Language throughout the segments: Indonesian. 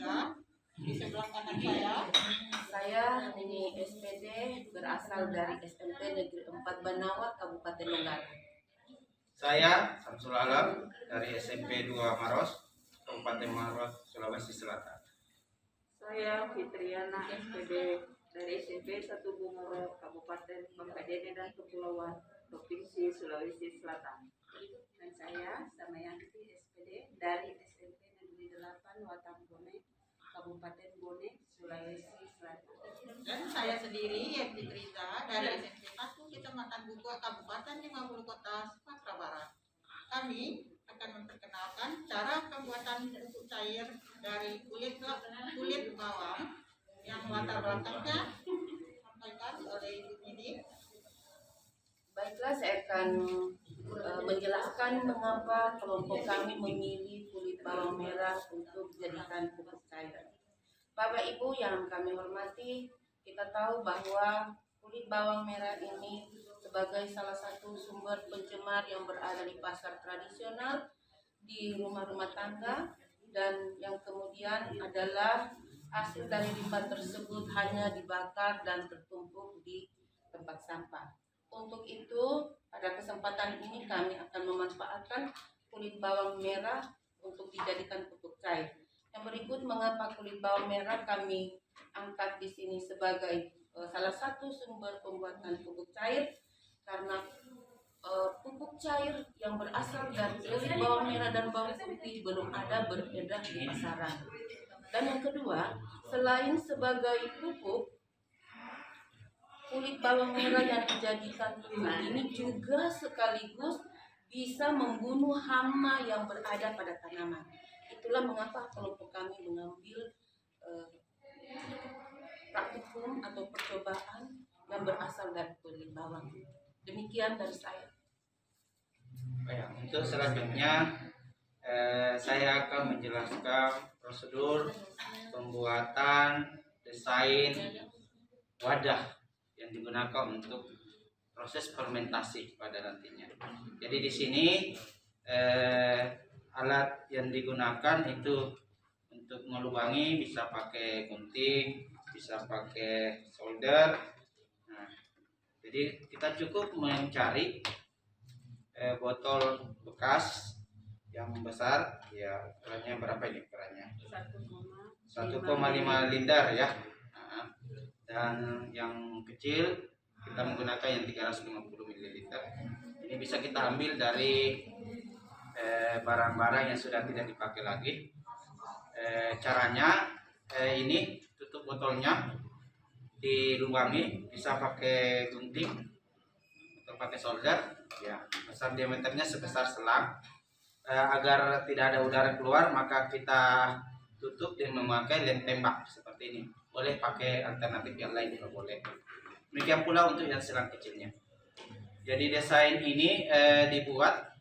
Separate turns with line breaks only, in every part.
tiga. Di sebelah kanan saya ini SPD berasal dari SMP Negeri 4 Banawa, Kabupaten Donggala.
Saya Samsul Alam dari SMP 2 Maros, Kabupaten Maros, Sulawesi Selatan.
Saya Fitriana SPD dari SMP 1 Bungoro, Kabupaten Bangka-Dene dan Kepulauan, Provinsi Sulawesi Selatan.
Dan saya Samayanti SPD dari SMP Negeri 8 Watambone, Kabupaten Bone, Sulawesi Selatan. Dan saya sendiri Yenti Trita dari SMP 1 Kecamatan Buku, Kabupaten 50 Kota, Sumatera Barat. Kami akan memperkenalkan cara pembuatan pupuk cair dari kulit bawang yang latar belakangnya disampaikan oleh Ibu Nidi. Baiklah, saya akan menjelaskan mengapa kelompok kami memilih kulit bawang merah untuk dijadikan pupuk cair. Bapak Ibu yang kami hormati, kita tahu bahwa kulit bawang merah ini sebagai salah satu sumber pencemar yang berada di pasar tradisional, di rumah-rumah tangga, dan yang kemudian adalah hasil dari limbah tersebut hanya dibakar dan tertumpuk di tempat sampah. Untuk itu, pada kesempatan ini kami akan memanfaatkan kulit bawang merah untuk dijadikan pupuk cair. Yang berikut mengapa kulit bawang merah kami angkat di sini sebagai salah satu sumber pembuatan pupuk cair, karena pupuk cair yang berasal dari kulit bawang merah dan bawang putih belum ada beredar di pasaran. Dan yang kedua, selain sebagai pupuk, kulit bawang merah yang dijadikan pupuk ini juga sekaligus bisa membunuh hama yang berada pada tanaman. Itulah mengapa kelompok kami mengambil praktikum atau percobaan yang berasal dari kulit bawang. Demikian dari saya.
Untuk selanjutnya saya akan menjelaskan prosedur pembuatan desain wadah yang digunakan untuk proses fermentasi pada nantinya. Jadi di sini alat yang digunakan itu untuk melubangi bisa pakai gunting, bisa pakai solder. Nah, jadi kita cukup mencari botol bekas yang besar, ya ukurannya berapa ini ukurannya? 1,5 liter ya. Nah, dan yang kecil kita menggunakan yang 350 ml. Ini bisa kita ambil dari barang-barang yang sudah tidak dipakai lagi. Caranya ini tutup botolnya dilubangi, bisa pakai gunting atau pakai solder ya, besar diameternya sebesar selang. Agar tidak ada udara keluar, maka kita tutup dan memakai lem tembak seperti ini. Boleh pakai alternatif yang lain juga boleh. Demikian pula untuk yang selang kecilnya. Jadi desain ini dibuat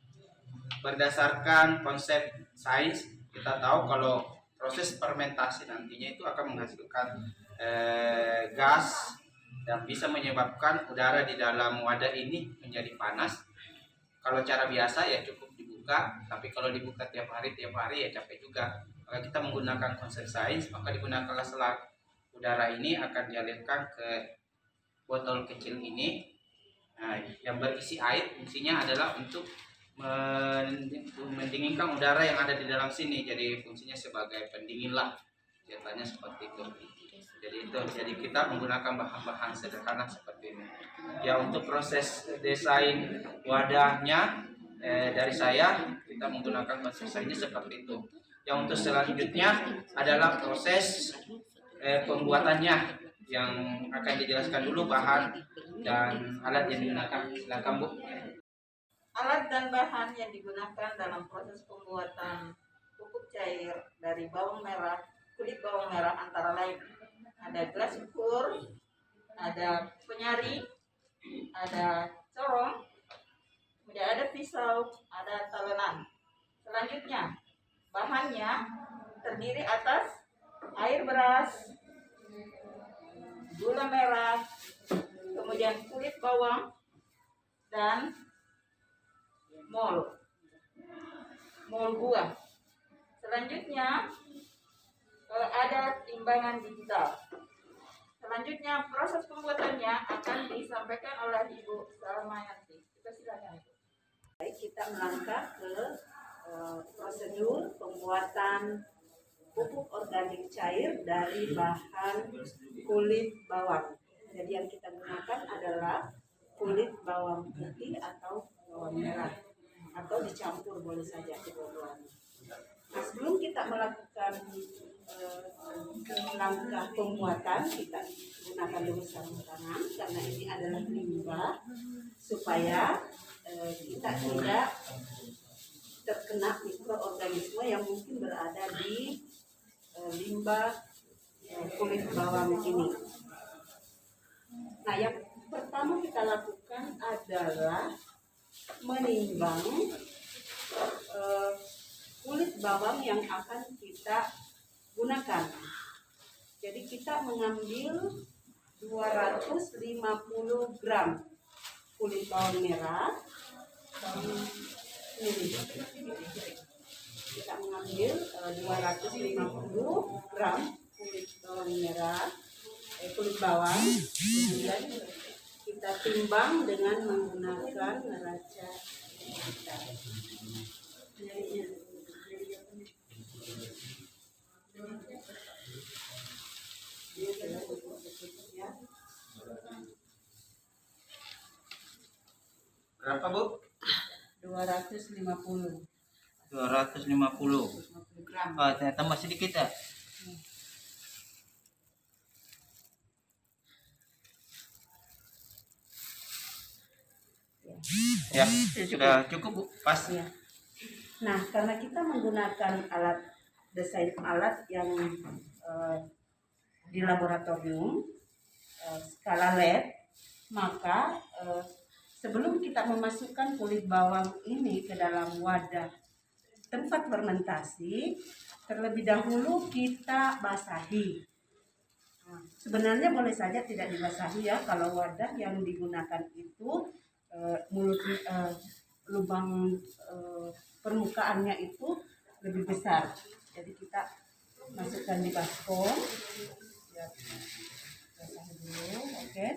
berdasarkan konsep sains. Kita tahu kalau proses fermentasi nantinya itu akan menghasilkan gas dan bisa menyebabkan udara di dalam wadah ini menjadi panas. Kalau cara biasa ya cukup dibuka, tapi kalau dibuka tiap hari ya capek juga. Maka kita menggunakan konsep sains, maka digunakanlah selang. Udara ini akan dialirkan ke botol kecil ini, nah, yang berisi air. Fungsinya adalah untuk mendinginkan udara yang ada di dalam sini. Jadi fungsinya sebagai pendingin lah, ceritanya seperti itu. Jadi kita menggunakan bahan-bahan sederhana seperti ini. Ya, untuk proses desain wadahnya dari saya, kita menggunakan konsep ini seperti itu. Yang untuk selanjutnya adalah proses pembuatannya, yang akan dijelaskan dulu bahan dan alat yang digunakan. Silakan Bu.
Alat dan bahan yang digunakan dalam proses pembuatan pupuk cair dari bawang merah, kulit bawang merah antara lain ada gelas ukur, ada penyari, ada corong, kemudian ada pisau, ada talenan. Selanjutnya, bahannya terdiri atas air beras, gula merah, kemudian kulit bawang, dan mol buah. Selanjutnya, timbangan digital. Selanjutnya proses pembuatannya akan disampaikan oleh Ibu Salmayanti. Kita silakan Ibu. Baik, kita melangkah ke prosedur pembuatan pupuk organik cair dari bahan kulit bawang. Jadi yang kita gunakan adalah kulit bawang putih atau bawang merah, atau dicampur boleh saja kedua-duanya. Nah, sebelum kita melakukan langkah pembuatan, kita gunakan dulu sarung tangan karena ini adalah limbah, supaya kita tidak terkena mikroorganisme yang mungkin berada di limbah kulit bawang ini. Nah, yang pertama kita lakukan adalah menimbang kulit bawang yang akan kita gunakan. Jadi kita mengambil 250 gram kulit bawang merah. Kita mengambil 250 gram kulit bawang merah, kulit bawang. Kemudian kita timbang dengan menggunakan neraca digital.
Berapa, Bu?
250
250.
gram.
Oh, ternyata masih sedikit ya. Ya, sudah cukup, Bu. Pas.
Ya. Nah, karena kita menggunakan desain alat yang di laboratorium skala lab, maka sebelum kita memasukkan kulit bawang ini ke dalam wadah tempat fermentasi, terlebih dahulu kita basahi. Nah, sebenarnya boleh saja tidak dibasahi ya, kalau wadah yang digunakan itu lubang permukaannya itu lebih besar. Jadi kita masukkan di baskom, ya, basahi dulu, oke.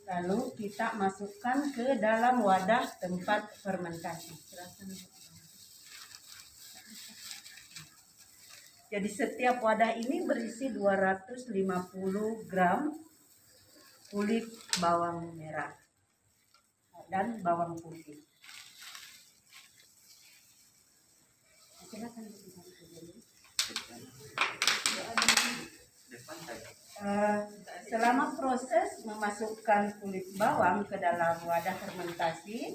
Lalu kita masukkan ke dalam wadah tempat fermentasi. Jadi setiap wadah ini berisi 250 gram kulit bawang merah dan bawang putih. Silakan. Selama proses memasukkan kulit bawang ke dalam wadah fermentasi,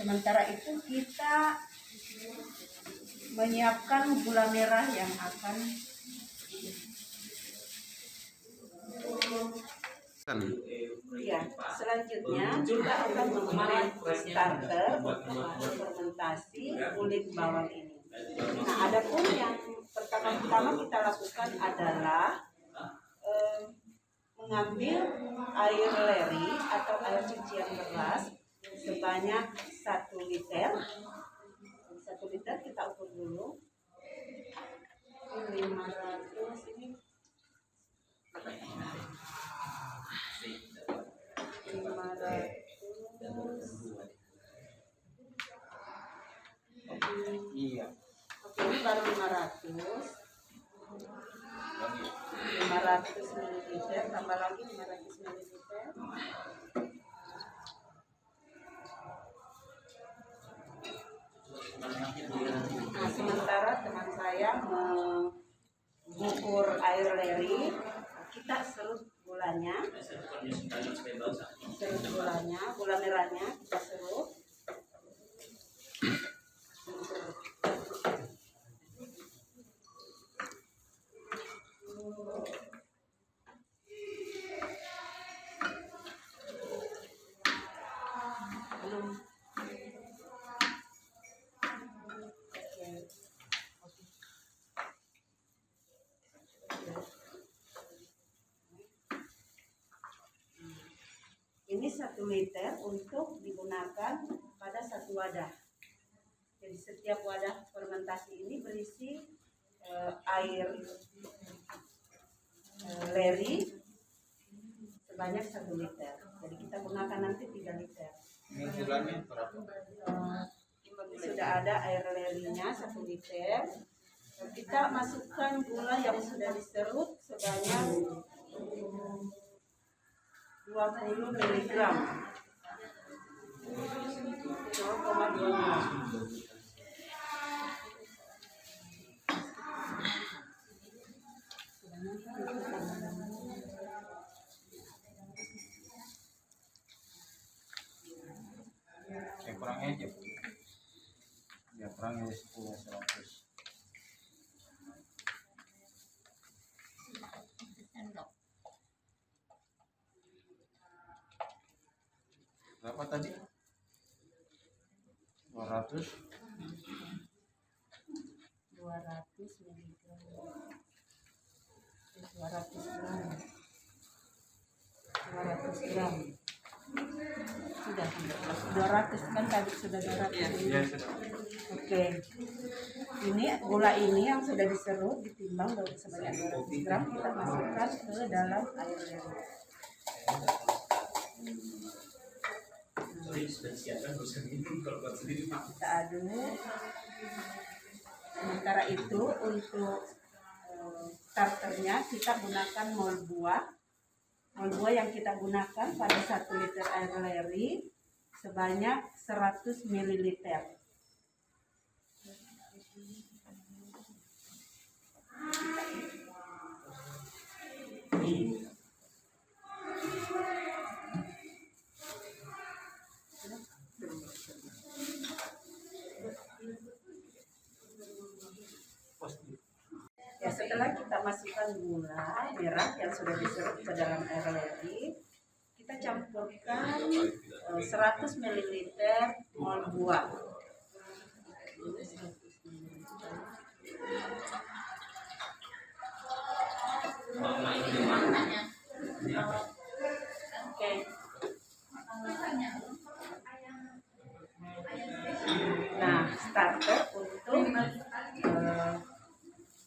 sementara itu kita menyiapkan gula merah yang akan ya, selanjutnya kita akan membuat starter untuk fermentasi kulit bawang ini. Nah, adapun yang pertama-tama kita lakukan adalah mengambil air leri atau air cucian beras sebanyak 1 liter. 1 liter kita ukur dulu. 500 ini. 500.
Iya.
Oke, ini baru 500 ml, tambah lagi 500 ml. Nah, sementara teman saya mengukur air leri, kita serut gulanya, gula merahnya kita serut. Ini 1 liter untuk digunakan pada 1 wadah. Jadi setiap wadah fermentasi ini berisi air leri sebanyak 1 liter. Jadi kita gunakan nanti 3 liter.
Ini gulanya berapa?
Sudah ada air lerinya 1 liter. Kita masukkan gula yang sudah diserut sebanyak 20 mg. 0,2
Saya kurangnya aja. Ya kurangnya 10 100. Berapa tadi? 200.
200 mg. 200 gram. 200 gram. Sudah 200 kan tadi sudah 200.
Ya sudah.
Oke. Ini gula ini yang sudah diserut ditimbang sebanyak 200 gram kita masukkan ke dalam air leri. Kita aduk. Sementara itu untuk starternya kita gunakan mol buah. Mol buah yang kita gunakan pada 1 liter air leri sebanyak 100 ml. Ya, setelah kita masukkan gula merah yang sudah diserut ke dalam air leri, kita campurkan 100 ml mol buah. Oke. Nah, starter untuk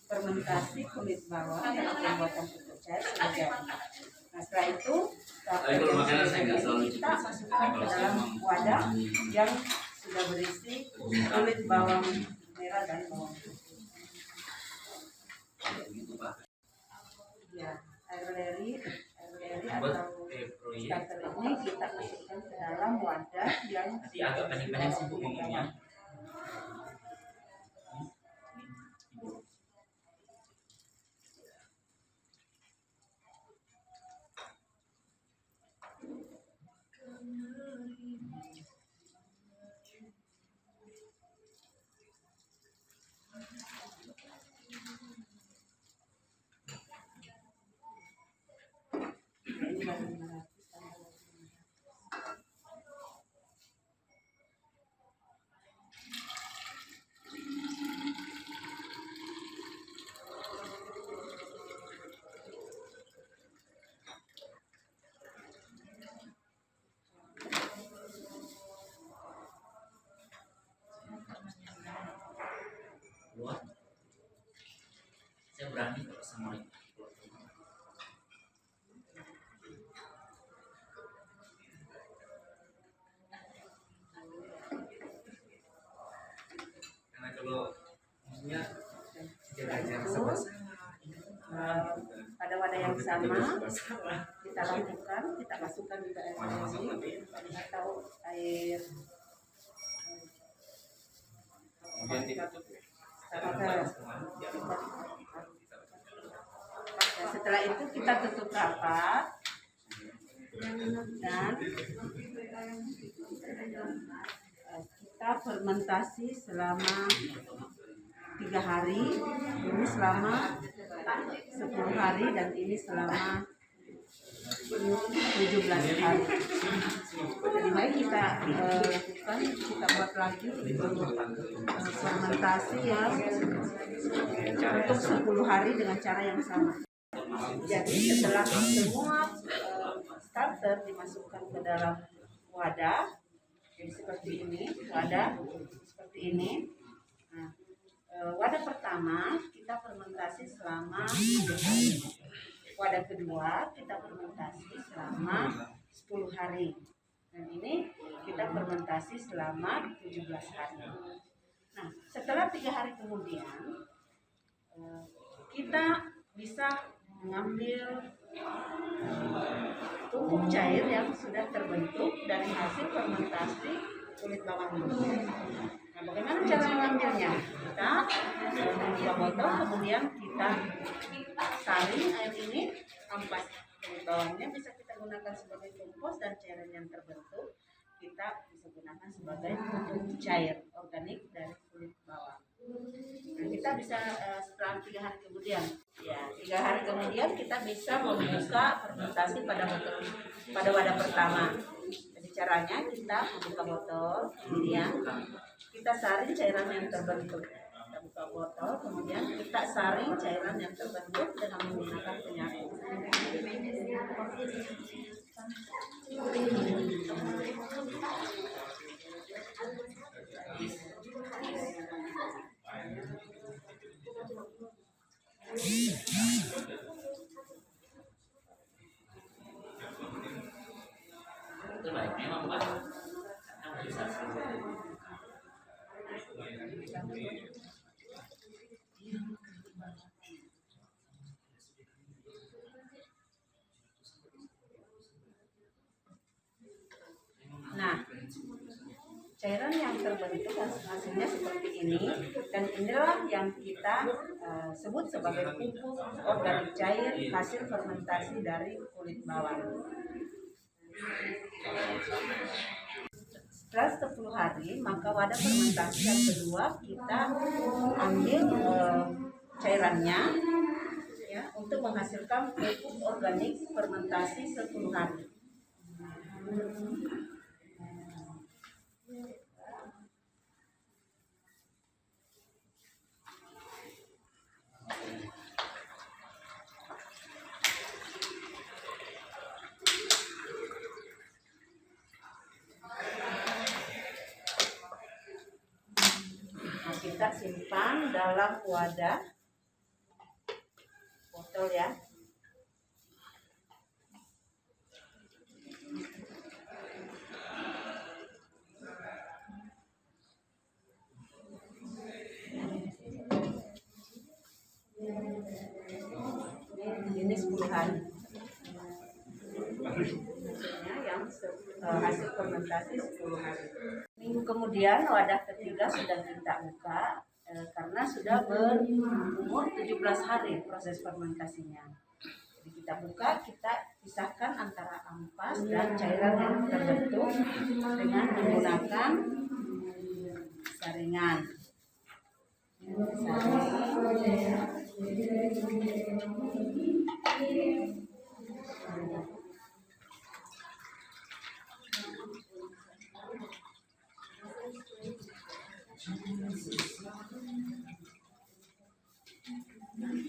fermentasi kulit bawang dalam pembuatan pupuk cair sudah jadi. Nah, setelah itu kita masukkan ke dalam wadah yang sudah berisi kulit bawang merah dan bawang putih. Ya, air leri atau starter ini kita masukkan ke dalam wadah yang
agak pendek-pendek sih Bu ngomongnya. Saya berani kalau sama itu. Karena kalau maksudnya jaga sama
pada wadah yang sama kita lakukan, kita masukkan juga air leri atau air
Kemudian ditutup.
Nah, setelah itu kita tutup rapat dan kita fermentasi selama 3 hari, ini selama 10 hari dan ini selama 17 hari. Jadi baik kita lakukan, kita buat lagi fermentasi yang untuk 10 hari dengan cara yang sama. Jadi setelah semua starter dimasukkan ke dalam wadah, jadi seperti ini, wadah seperti ini. Nah, wadah pertama kita fermentasi selama 3 hari. wadah kedua kita fermentasi selama 10 hari. Dan ini kita fermentasi selama 17 hari. Nah, setelah 3 hari kemudian kita bisa mengambil pupuk cair yang sudah terbentuk dari hasil fermentasi kulit bawang ini. Nah, bagaimana cara mengambilnya? Kita membuka botol, kemudian kita saring air ini, ampas kulit bawangnya bisa kita gunakan sebagai kompos, dan cairan yang terbentuk kita bisa gunakan sebagai pupuk cair organik dari kulit bawang. Nah, kita bisa setelah 3 hari kemudian, ya 3 hari kemudian kita bisa membuka fermentasi pada wadah pertama. Jadi caranya kita membuka botol, kemudian kita saring cairan yang terbentuk. Kita buka botol, kemudian kita saring cairan yang terbentuk dengan menggunakan penyaring.
Itu baik memang Pak. Karena bisa
Nah, cairan yang terbentuk hasilnya seperti ini, dan inilah yang kita sebut sebagai pupuk organik cair hasil fermentasi dari kulit bawang. Setelah 10 hari, maka wadah fermentasi yang kedua kita ambil cairannya ya, untuk menghasilkan pupuk organik fermentasi 10 hari. Kita simpan dalam wadah botol ya. Ini 10 hari. Hasilnya yang hasil fermentasi 10 hari. Minggu kemudian wadah ketiga sudah kita buka karena sudah berumur 17 hari proses fermentasinya. Jadi kita buka, kita pisahkan antara ampas dan cairan yang terbentuk dengan menggunakan saringan.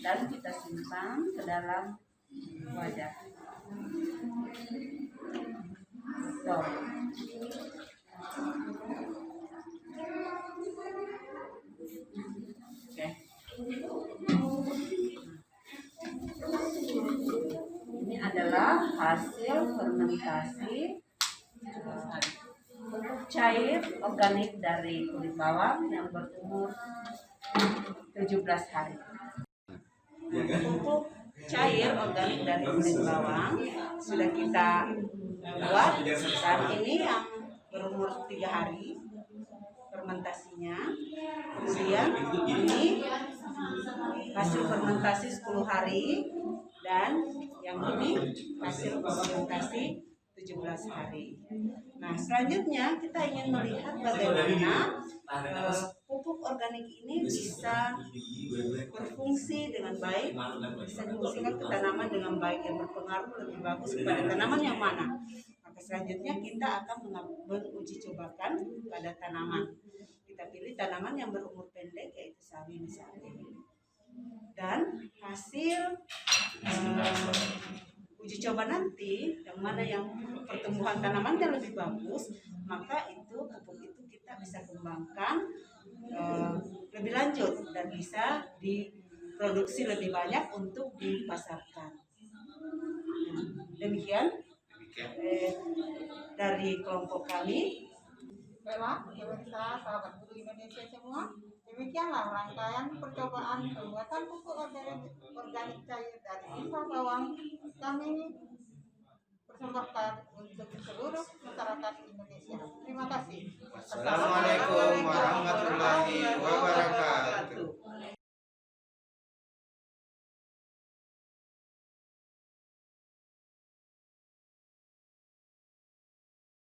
Dan kita simpan ke dalam wadah. So. Oke. Ini adalah hasil fermentasi pupuk cair organik dari kulit bawang yang berumur 17 hari. Pupuk cair organik dari kulit bawang sudah kita buat, dan ini yang berumur 3 hari fermentasinya. Kemudian ini hasil fermentasi 10 hari, dan yang ini hasil fermentasi 17 hari. Nah, selanjutnya kita ingin melihat bagaimana pupuk organik ini bisa berfungsi dengan baik, bisa difungsikan ke tanaman dengan baik, yang berpengaruh lebih bagus kepada tanaman yang mana. Maka selanjutnya kita akan menguji cobakan pada tanaman. Kita pilih tanaman yang berumur pendek, yaitu sawi misalnya. Dan hasil uji coba nanti, yang mana yang pertumbuhan tanamannya lebih bagus, maka itu pupuk itu kita bisa kembangkan lebih lanjut dan bisa diproduksi lebih banyak untuk dipasarkan. Demikian
Demikian.
dari kelompok kami.
Baiklah, pemirsa sahabat guru Indonesia semua, demikianlah rangkaian percobaan pembuatan pupuk organik cair dari Desa Bawang kami persembahkan untuk seluruh masyarakat Indonesia. Terima kasih.
Assalamualaikum warahmatullahi wabarakatuh.